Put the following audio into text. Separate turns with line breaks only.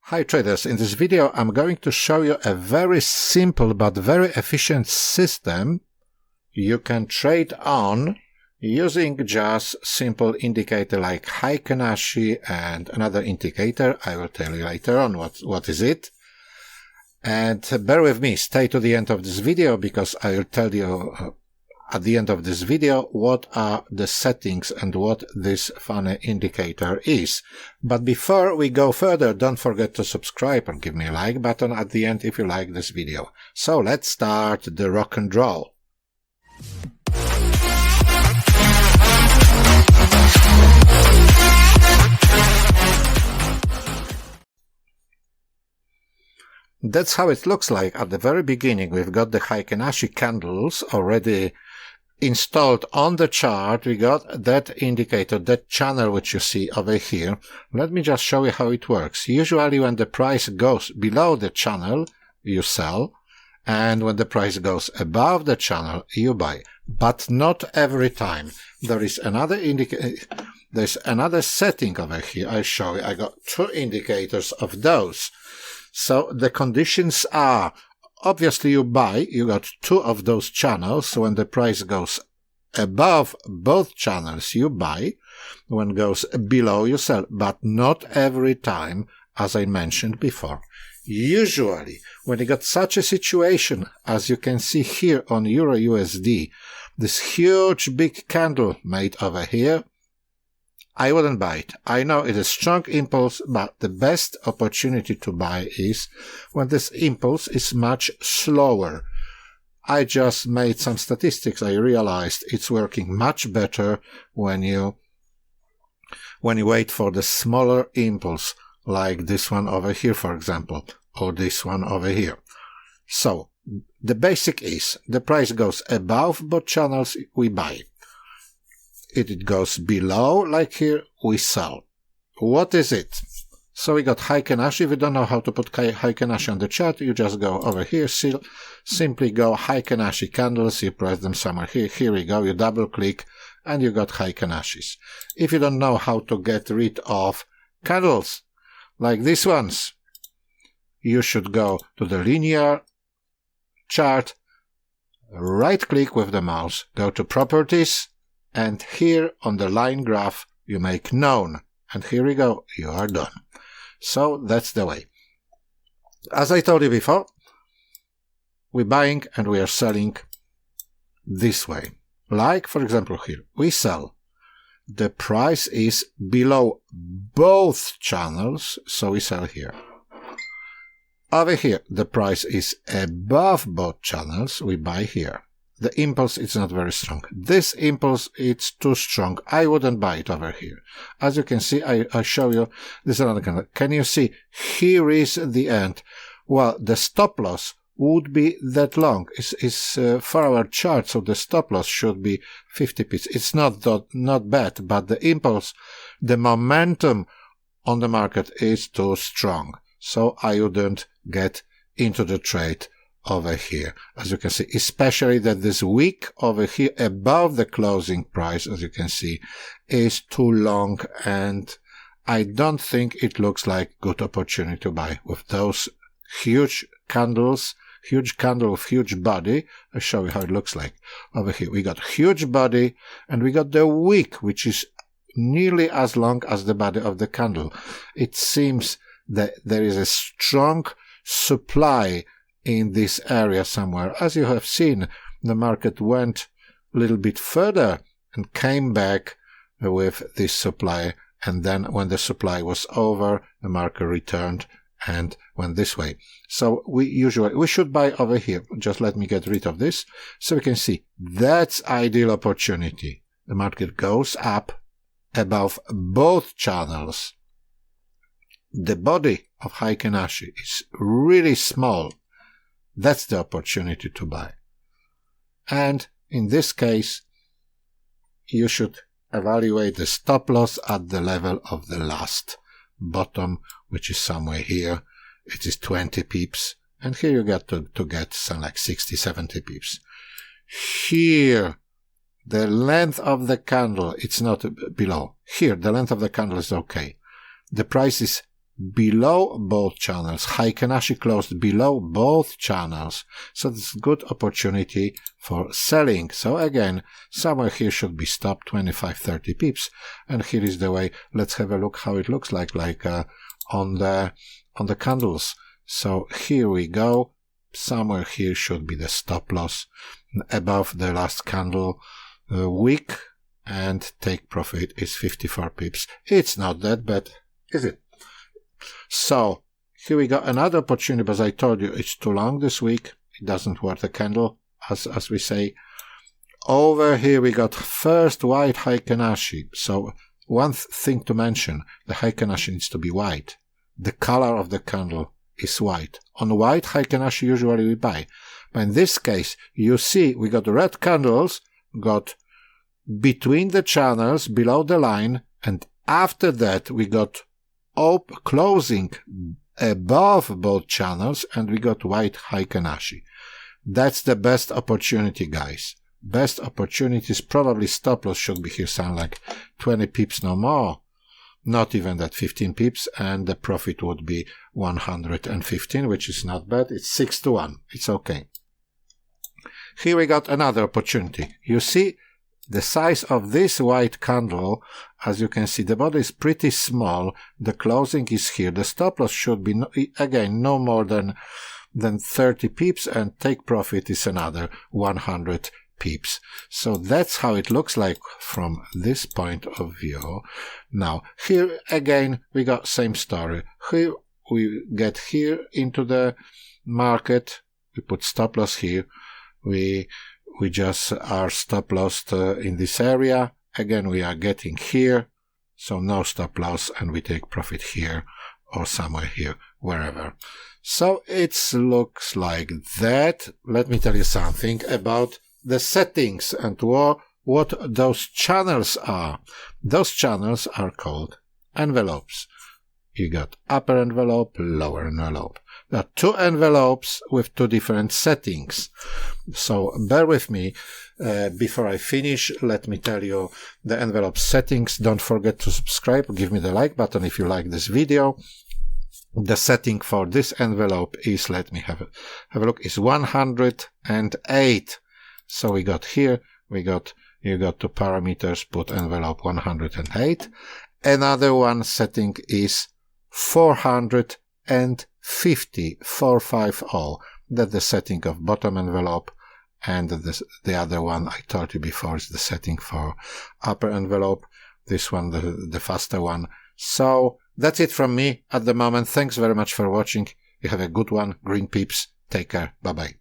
Hi traders, in this video I'm going to show you a very simple but very efficient system you can trade on using just simple indicator like Heiken Ashi and another indicator. I will tell you later on what is it. And bear with me, stay to the end of this video because I will tell you at the end of this video what are the settings and what this funny indicator is. But before we go further, don't forget to subscribe and give me a like button at the end if you like this video. So let's start the rock and roll. That's how it looks like at the very beginning. We've got the Heiken Ashi candles already installed on the chart. We got that indicator, that channel which you see over here. Let me just show you how it works. Usually when the price goes below the channel, you sell, and when the price goes above the channel, you buy. But not every time. There is another indicator. There's another setting over here. I'll show you. I got two indicators of those. So the conditions are, obviously you buy, you got two of those channels. So when the price goes above both channels, you buy. When it goes below, you sell. But not every time, as I mentioned before. Usually, when you got such a situation, as you can see here on Euro USD, this huge big candle made over here, I wouldn't buy it. I know it is strong impulse, but the best opportunity to buy is when this impulse is much slower. I just made some statistics. I realized it's working much better when you wait for the smaller impulse, like this one over here, for example, or this one over here. So the basic is the price goes above both channels, we buy. If it goes below, like here, we sell. What is it? So we got Heiken Ashi. If you don't know how to put Heiken Ashi on the chart, you just go over here, simply go Heiken Ashi candles, you press them somewhere here. Here we go, you double click, and you got Heiken Ashis. If you don't know how to get rid of candles, like these ones, you should go to the linear chart, right click with the mouse, go to properties, and here on the line graph, you make known. And here we go, you are done. So that's the way. As I told you before, we're buying and we are selling this way. Like, for example, here, we sell. The price is below both channels, so we sell here. Over here, the price is above both channels, we buy here. The impulse is not very strong. This impulse, it's too strong. I wouldn't buy it over here. As you can see, I show you, this is another candle. Can you see? Here is the end. Well, the stop loss would be that long. It's for our chart, so the stop loss should be 50 pips. It's not bad, but the impulse, the momentum on the market is too strong. So I wouldn't get into the trade over here, as you can see, especially that this wick over here above the closing price, as you can see, is too long, and I don't think it looks like good opportunity to buy with those huge candles, huge candle with huge body. I'll show you how it looks like. Over here we got huge body and we got the wick, which is nearly as long as the body of the candle. It seems that there is a strong supply in this area somewhere. As you have seen, the market went a little bit further and came back with this supply, and then when the supply was over, the market returned and went this way. So we should buy over here. Just let me get rid of this so we can see that's ideal opportunity. The market goes up above both channels. The body of Heiken Ashi is really small. That's the opportunity to buy. And in this case, you should evaluate the stop loss at the level of the last bottom, which is somewhere here. It is 20 pips. And here you get to get some like 60, 70 pips. Here, the length of the candle, it's not below. Here, the length of the candle is okay. The price is below both channels. Heiken Ashi closed below both channels. So it's a good opportunity for selling. So again, somewhere here should be stopped, 25-30 pips. And here is the way. Let's have a look how it looks like on the candles. So here we go. Somewhere here should be the stop loss above the last candle wick, and take profit is 54 pips. It's not that bad, is it? So here we got another opportunity, but as I told you, it's too long this week. It doesn't worth a candle, as we say. Over here we got first white Heiken Ashi. So one thing to mention, the Heiken Ashi needs to be white. The color of the candle is white. On white Heiken Ashi usually we buy. But in this case, you see we got red candles, got between the channels, below the line, and after that we got closing above both channels, and we got white Heiken Ashi. That's the best opportunity, guys. Best opportunities, probably stop loss should be here something like 20 pips, no more. Not even that, 15 pips, and the profit would be 115, which is not bad. It's 6-1. It's okay. Here we got another opportunity. You see the size of this white candle. As you can see, the body is pretty small. The closing is here. The stop loss should be, again, no more than 30 pips, and take profit is another 100 pips. So that's how it looks like from this point of view. Now, here again, we got same story. Here we get here into the market. We put stop loss here. We just are stop loss in this area. Again, we are getting here. So no stop loss, and we take profit here or somewhere here, wherever. So it looks like that. Let me tell you something about the settings and what those channels are. Those channels are called envelopes. You got upper envelope, lower envelope. There are two envelopes with two different settings. So bear with me. Before I finish, let me tell you the envelope settings. Don't forget to subscribe. Give me the like button if you like this video. The setting for this envelope is, let me have a look, is 108. So we got here, you got two parameters, put envelope 108. Another one setting is 450, 450. That's the setting of bottom envelope. And the other one I told you before is the setting for upper envelope. This one, the faster one. So that's it from me at the moment. Thanks very much for watching. You have a good one. Green peeps. Take care. Bye-bye.